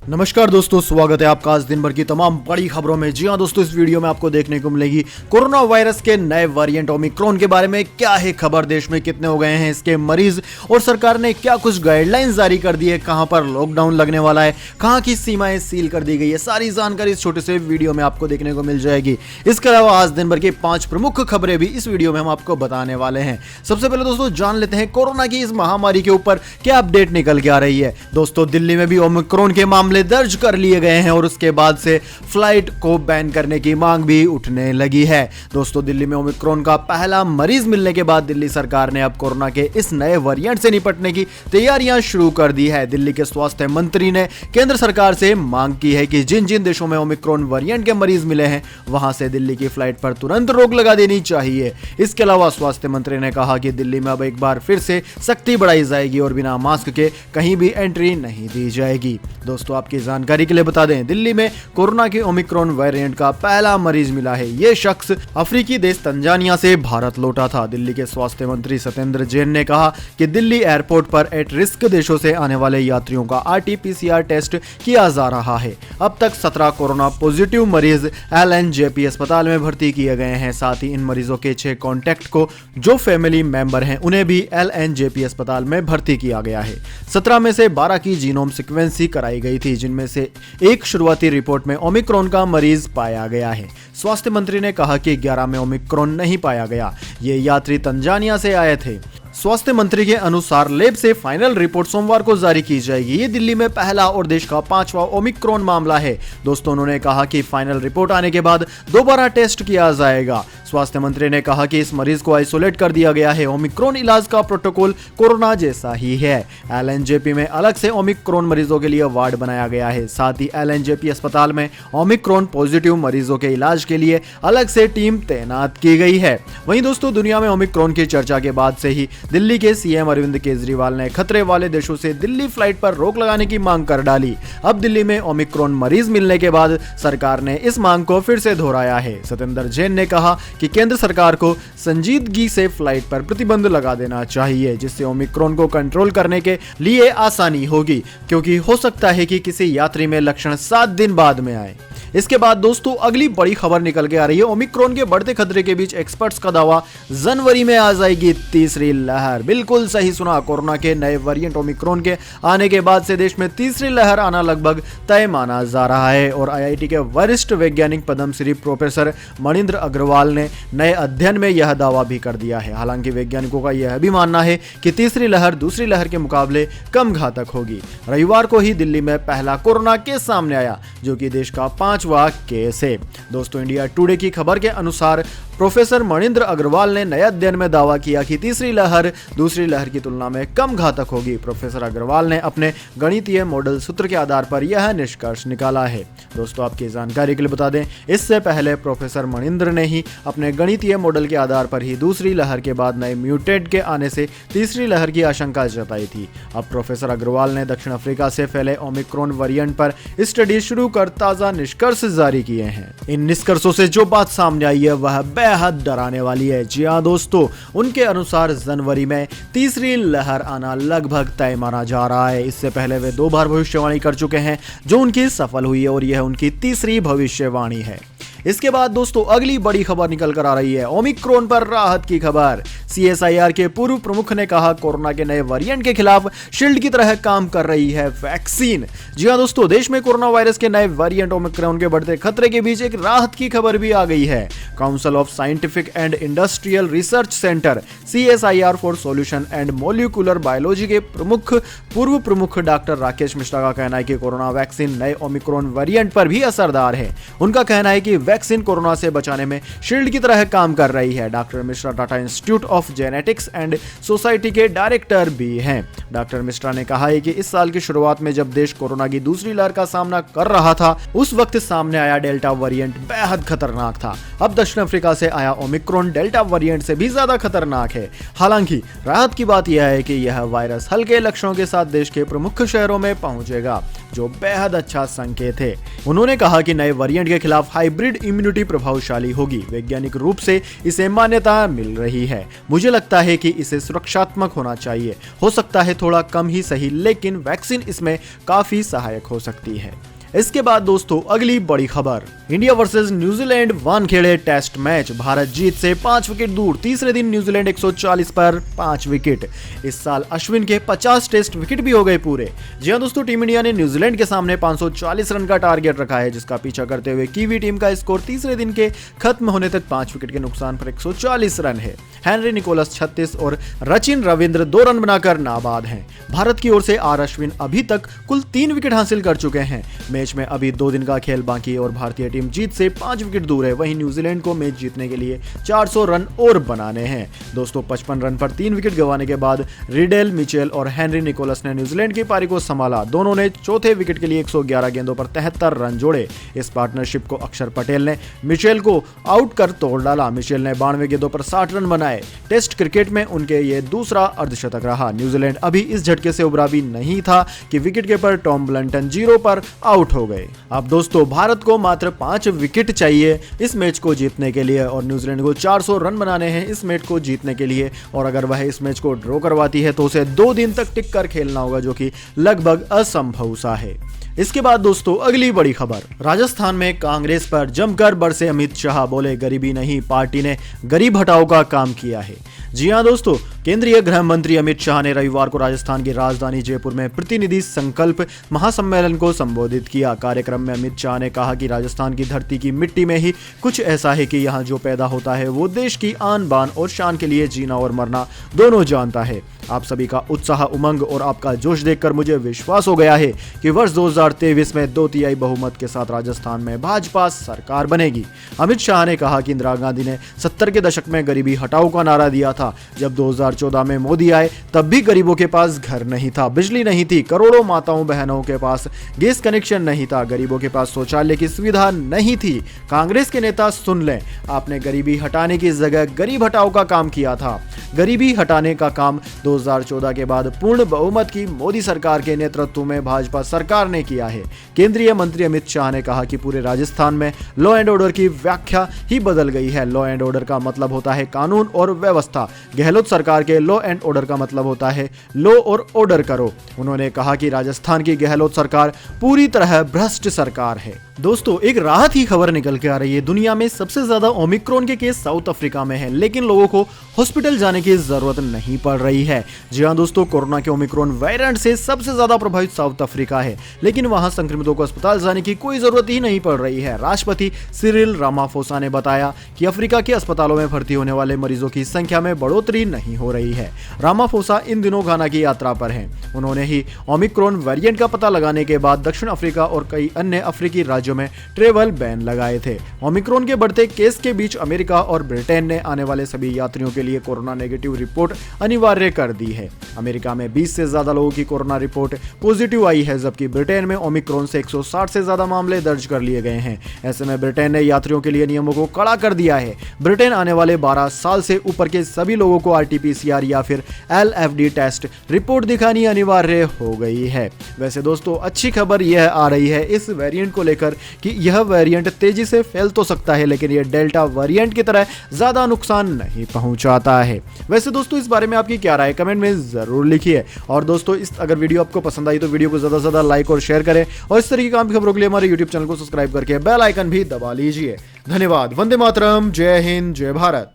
नमस्कार दोस्तों, स्वागत है आपका आज दिन भर की तमाम बड़ी खबरों में। जी हां दोस्तों, इस वीडियो में आपको देखने को मिलेगी कोरोना वायरस के नए वेरिएंट ओमिक्रॉन के बारे में क्या है खबर, देश में कितने हो गए हैं इसके मरीज और सरकार ने क्या कुछ गाइडलाइंस जारी कर दी है, कहां पर लॉकडाउन लगने वाला है, कहां की सीमाएं सील कर दी गई है। सारी जानकारी इस छोटे से वीडियो में आपको देखने को मिल जाएगी। इसके अलावा आज दिन भर की 5 प्रमुख खबरें भी इस वीडियो में हम आपको बताने वाले हैं। सबसे पहले दोस्तों जान लेते हैं कोरोना की इस महामारी के ऊपर क्या अपडेट निकल के आ रही है। दोस्तों दिल्ली में भी ओमिक्रॉन के मामले दर्ज कर लिए गए हैं और उसके बाद से फ्लाइट को बैन करने की मांग भी उठने लगी है। दोस्तों दिल्ली में ओमिक्रॉन का पहला मरीज मिलने के बाद दिल्ली सरकार ने अब कोरोना के इस नए वेरिएंट से निपटने की तैयारियां शुरू कर दी है। दिल्ली के स्वास्थ्य मंत्री ने केंद्र सरकार से मांग की है कि जिन जिन देशों में ओमिक्रॉन वेरिएंट के मरीज मिले हैं वहां से दिल्ली की फ्लाइट पर तुरंत रोक लगा देनी चाहिए। इसके अलावा स्वास्थ्य मंत्री ने कहा कि दिल्ली में अब एक बार फिर से सख्ती बढ़ाई जाएगी और बिना मास्क के कहीं भी एंट्री नहीं दी जाएगी। दोस्तों आपकी जानकारी के लिए बता दें, दिल्ली में कोरोना के ओमिक्रॉन वेरिएंट का पहला मरीज मिला है। यह शख्स अफ्रीकी देश तंजानिया से भारत लौटा था। दिल्ली के स्वास्थ्य मंत्री सत्येंद्र जैन ने कहा कि दिल्ली एयरपोर्ट पर एट रिस्क देशों से आने वाले यात्रियों का RT-PCR टेस्ट किया जा रहा है। अब तक 17 कोरोना पॉजिटिव मरीज LNJP अस्पताल में भर्ती किए गए हैं। साथ ही इन मरीजों के 6 कॉन्टैक्ट को जो फैमिली मेंबर हैं उन्हें भी LNJP अस्पताल में भर्ती किया गया है। 17 में से 12 की जीनोम सीक्वेंसिंग कराई गई थी, जिनमें से एक शुरुआती रिपोर्ट में ओमिक्रॉन का मरीज पाया गया है। स्वास्थ्य मंत्री ने कहा कि 11 में ओमिक्रॉन नहीं पाया गया। ये यात्री तंजानिया से आए थे। स्वास्थ्य मंत्री के अनुसार लैब से फाइनल रिपोर्ट सोमवार को जारी की जाएगी। ये दिल्ली में पहला और देश का 5वां ओमिक्रॉन मामला है। दोस्तों उन्होंने कहा कि फाइनल रिपोर्ट आने के बाद दोबारा टेस्ट किया जाएगा। स्वास्थ्य मंत्री ने कहा कि इस मरीज को आइसोलेट कर दिया गया है। ओमिक्रॉन इलाज का प्रोटोकॉल कोरोना जैसा ही है। LNJP में अलग से ओमिक्रॉन मरीजों के लिए वार्ड बनाया गया है। साथ ही LNJP अस्पताल में ओमिक्रॉन पॉजिटिव मरीजों के इलाज के लिए अलग से टीम तैनात की गई है। वहीं दोस्तों दुनिया में ओमिक्रॉन की चर्चा के बाद से ही दिल्ली के CM अरविंद केजरीवाल ने खतरे वाले देशों से दिल्ली फ्लाइट पर रोक लगाने की मांग कर डाली। अब दिल्ली में ओमिक्रॉन मरीज मिलने के बाद सरकार ने इस मांग को फिर से दोहराया है। सत्येंद्र जैन ने कहा कि केंद्र सरकार को संजीदगी से फ्लाइट पर प्रतिबंध लगा देना चाहिए, जिससे ओमिक्रॉन को कंट्रोल करने के लिए आसानी होगी, क्योंकि हो सकता है कि किसी यात्री में लक्षण 7 दिन बाद में आए। इसके बाद दोस्तों अगली बड़ी खबर निकल के आ रही है। ओमिक्रॉन के बढ़ते खतरे के बीच एक्सपर्ट्स का दावा, जनवरी में आ जाएगी तीसरी लहर। बिल्कुल सही सुना, कोरोना के नए वेरिएंट ओमिक्रॉन के आने के बाद से देश में तीसरी लहर आना लगभग तय माना जा रहा है और IIT के वरिष्ठ वैज्ञानिक पद्मश्री प्रोफेसर मणिंद्र अग्रवाल ने नए अध्ययन में यह दावा भी कर दिया है। हालांकि वैज्ञानिकों का यह भी मानना है कि तीसरी लहर दूसरी लहर के मुकाबले कम घातक होगी। रविवार को ही दिल्ली में पहला कोरोना केस सामने आया, जो कि देश का 5वां केस है। दोस्तों इंडिया टुडे की खबर के अनुसार प्रोफेसर मणिंद्र अग्रवाल ने नए अध्ययन में दावा किया कि तीसरी लहर दूसरी लहर की तुलना में कम घातक होगी। प्रोफेसर अग्रवाल ने अपने गणितीय मॉडल सूत्र के आधार पर यह निष्कर्ष निकाला है। दोस्तों आपकी जानकारी के लिए बता दें, इससे पहले प्रोफेसर मणिंद्र ने ही अपने गणितीय मॉडल के आधार पर ही दूसरी लहर के बाद नए म्यूटेंट के आने से तीसरी लहर की आशंका जताई थी। अब प्रोफेसर अग्रवाल ने दक्षिण अफ्रीका से फैले ओमिक्रॉन वेरिएंट पर स्टडी शुरू कर ताजा निष्कर्ष जारी किए हैं। इन निष्कर्षों से जो बात सामने आई है वह बेहद डराने वाली है। जी हाँ दोस्तों, उनके अनुसार जनवरी में तीसरी लहर आना लगभग तय माना जा रहा है। इससे पहले वे 2 बार भविष्यवाणी कर चुके हैं, जो उनकी सफल हुई है और यह उनकी तीसरी भविष्यवाणी है। इसके बाद दोस्तों अगली बड़ी खबर निकल कर आ रही है, ओमिक्रॉन पर राहत की खबर। CSIR के पूर्व प्रमुख ने कहा कोरोना के नए वेरिएंट के खिलाफ शील्ड की तरह काम कर रही है वैक्सीन। जी हां दोस्तों, देश में कोरोना वायरस के नए वेरिएंट ओमिक्रॉन के बढ़ते खतरे के बीच एक राहत की खबर भी आ गई है। Council of scientific and industrial research centre CSIR for solution and molecular biology के पूर्व प्रमुख डॉक्टर राकेश मिश्रा का कहना है कि कोरोना वैक्सीन नए ओमिक्रॉन वेरिएंट पर भी असरदार है। उनका कहना है कि वैक्सीन कोरोना से बचाने में शील्ड की तरह काम कर रही है। Doctor Mishra Tata institute of genetics and society के डायरेक्टर भी हैं। डॉक्टर मिश्रा ने कहा है कि इस साल की शुरुआत में जब देश कोरोना की दूसरी लहर का सामना कर रहा था, उस वक्त सामने आया डेल्टा वेरिएंट बेहद खतरनाक था। अब दक्षिण अफ्रीका से आया ओमिक्रॉन डेल्टा वेरिएंट से भी ज्यादा खतरनाक है। हालांकि राहत की बात यह है कि यह वायरस हल्के लक्षणों के साथ देश के प्रमुख शहरों में पहुंचेगा, जो बेहद अच्छा संकेत है। उन्होंने कहा कि नए वेरिएंट के खिलाफ हाइब्रिड इम्यूनिटी प्रभावशाली होगी। वैज्ञानिक रूप से इसे मान्यता मिल रही है। मुझे लगता है कि इसे सुरक्षात्मक होना चाहिए। हो सकता है थोड़ा कम ही सही, लेकिन वैक्सीन इसमें काफी सहायक हो सकती है। इसके बाद दोस्तों अगली बड़ी खबर, India versus New Zealand Wankhede test match, Bharat जीत से 5 विकेट दूर। तीसरे दिन न्यूजीलैंड 140 पर 5 विकेट। इस साल अश्विन के 50 टेस्ट विकेट भी हो गए पूरे। जी हां दोस्तों, टीम इंडिया ने न्यूजीलैंड के सामने 540 रन का टारगेट रखा है, जिसका पीछा करते हुए कीवी टीम का स्कोर तीसरे दिन के खत्म होने तक 5 विकेट के नुकसान पर 140 रन है। हेनरी निकोलस 36 और रचिन रविंद्र 2 रन बनाकर नाबाद हैं। भारत की ओर से आर अश्विन अभी तक कुल 3 विकेट हासिल कर चुके हैं। मैच में अभी 2 दिन का खेल बाकी है और भारतीय टीम जीत से 5 विकेट दूर है। वहीं न्यूजीलैंड को मैच जीतने के लिए 400 रन और बनाने हैं। दोस्तों 55 रन पर 3 विकेट गंवाने के बाद रिडेल, मिचेल और हेनरी निकोलस ने न्यूजीलैंड की पारी को संभाला। दोनों ने चौथे विकेट के लिए 111 गेंदों पर 73 रन जोड़े। इस पार्टनरशिप को अक्षर पटेल ने मिचेल को आउट कर तोड़ डाला। मिचेल ने 92 गेंदों पर 60 रन बनाए। टेस्ट क्रिकेट में उनके ये दूसरा अर्धशतक रहा। न्यूजीलैंड अभी इस झटके से उबरा भी नहीं था कि विकेटकीपर टॉम ब्लंटन 0 पर आउट हो गए। अब दोस्तों भारत को मात्र 5 विकेट चाहिए इस मैच को जीतने के लिए और न्यूजीलैंड को 400 रन बनाने हैं इस मैच को जीतने के लिए। और अगर वह इस मैच को ड्रॉ करवाती है तो उसे 2 दिन तक टिक कर खेलना होगा, जो कि लगभग असंभव सा है। इसके बाद दोस्तों अगली बड़ी खबर, राजस्थान में कांग्रेस पर जमकर बरसे अमित शाह, बोले गरीबी नहीं, पार्टी ने गरीब हटाओ का काम किया है। जी हां दोस्तों, केंद्रीय गृह मंत्री अमित शाह ने रविवार को राजस्थान की राजधानी जयपुर में प्रतिनिधि संकल्प महासम्मेलन को संबोधित किया। कार्यक्रम में अमित शाह ने कहा कि राजस्थान की धरती की मिट्टी में ही कुछ ऐसा है कि यहाँ जो पैदा होता है वो देश की आन बान और शान के लिए जीना और मरना दोनों जानता है। आप सभी का उत्साह, उमंग और आपका जोश देखकर मुझे विश्वास हो गया है कि वर्ष 2023 में 2/3 बहुमत के साथ राजस्थान में भाजपा सरकार बनेगी। अमित शाह ने कहा कि इंदिरा गांधी ने 70 के दशक में गरीबी हटाओ का नारा दिया था। जब 2014 में मोदी आए तब भी गरीबों के पास घर नहीं था, बिजली नहीं थी, करोड़ों माताओं बहनों के पास गैस कनेक्शन नहीं था, गरीबों के पास शौचालय की सुविधा नहीं थी। कांग्रेस के नेता सुन लें, आपने गरीबी हटाने की जगह गरीब हटाओ का काम किया था। गरीबी हटाने का काम 2014 के बाद पूर्ण बहुमत की मोदी सरकार के नेतृत्व में भाजपा सरकार ने किया है। केंद्रीय मंत्री अमित शाह ने कहा कि पूरे राजस्थान में लॉ एंड ऑर्डर की व्याख्या ही बदल गई है। लॉ एंड ऑर्डर का मतलब होता है कानून और व्यवस्था। गहलोत सरकार के लॉ एंड ऑर्डर का मतलब होता है लॉ और ऑर्डर करो। उन्होंने कहा कि राजस्थान की गहलोत सरकार पूरी तरह भ्रष्ट सरकार है। दोस्तों एक राहत की खबर निकल के आ रही है। दुनिया में सबसे ज्यादा ओमिक्रॉन के केस साउथ अफ्रीका में है, लेकिन लोगों को हॉस्पिटल जाने की जरूरत नहीं पड़ रही है। जी हां दोस्तों, कोरोना के ओमिक्रॉन वेरिएंट से सबसे ज्यादा प्रभावित साउथ अफ्रीका है, लेकिन वहां संक्रमितों को अस्पताल जाने की कोई जरूरत ही नहीं पड़ रही है। राष्ट्रपति सिरिल रामाफोसा ने बताया कि अफ्रीका के अस्पतालों में भर्ती होने वाले मरीजों की संख्या में बढ़ोतरी नहीं हो रही है। रामाफोसा इन दिनों घाना की यात्रा पर हैं। उन्होंने ही ओमिक्रॉन वेरिएंट का पता लगाने के बाद दक्षिण अफ्रीका और कई अन्य अफ्रीकी राज्यों में ट्रेवल बैन लगाए थे। ओमिक्रॉन के बढ़ते केस के बीच अमेरिका और ब्रिटेन ने आने वाले सभी यात्रियों के लिए कोरोना नेगेटिव रिपोर्ट अनिवार्य कर दी है। अमेरिका में 20 से ज्यादा लोगों की कोरोना रिपोर्ट पॉजिटिव आई है, जबकि ब्रिटेन में ओमिक्रॉन से 160 से ज्यादा मामले दर्ज कर लिए गए हैं। ऐसे में ब्रिटेन ने यात्रियों के लिए नियमों को कड़ा कर दिया है। ब्रिटेन आने वाले 12 साल से ऊपर के सभी लोगों को RT-PCR या फिर LFD टेस्ट रिपोर्ट दिखानी अनिवार्य हो गई है। वैसे दोस्तों अच्छी खबर यह आ रही है इस वेरिएंट को लेकर कि यह वेरिएंट तेजी से फैल तो सकता है, लेकिन यह डेल्टा वेरिएंट की तरह ज्यादा नुकसान नहीं पहुंचाता है। वैसे दोस्तों इस बारे में आपकी क्या राय, कमेंट में जरूर लिखिए। और दोस्तों अगर वीडियो आपको पसंद आई तो वीडियो को ज्यादा से ज्यादा लाइक और शेयर करें और इस तरह की काम की खबरों के लिए हमारे YouTube चैनल को सब्सक्राइब करके बेल आइकन भी दबा लीजिए। धन्यवाद। वंदे मातरम। जय हिंद, जय भारत।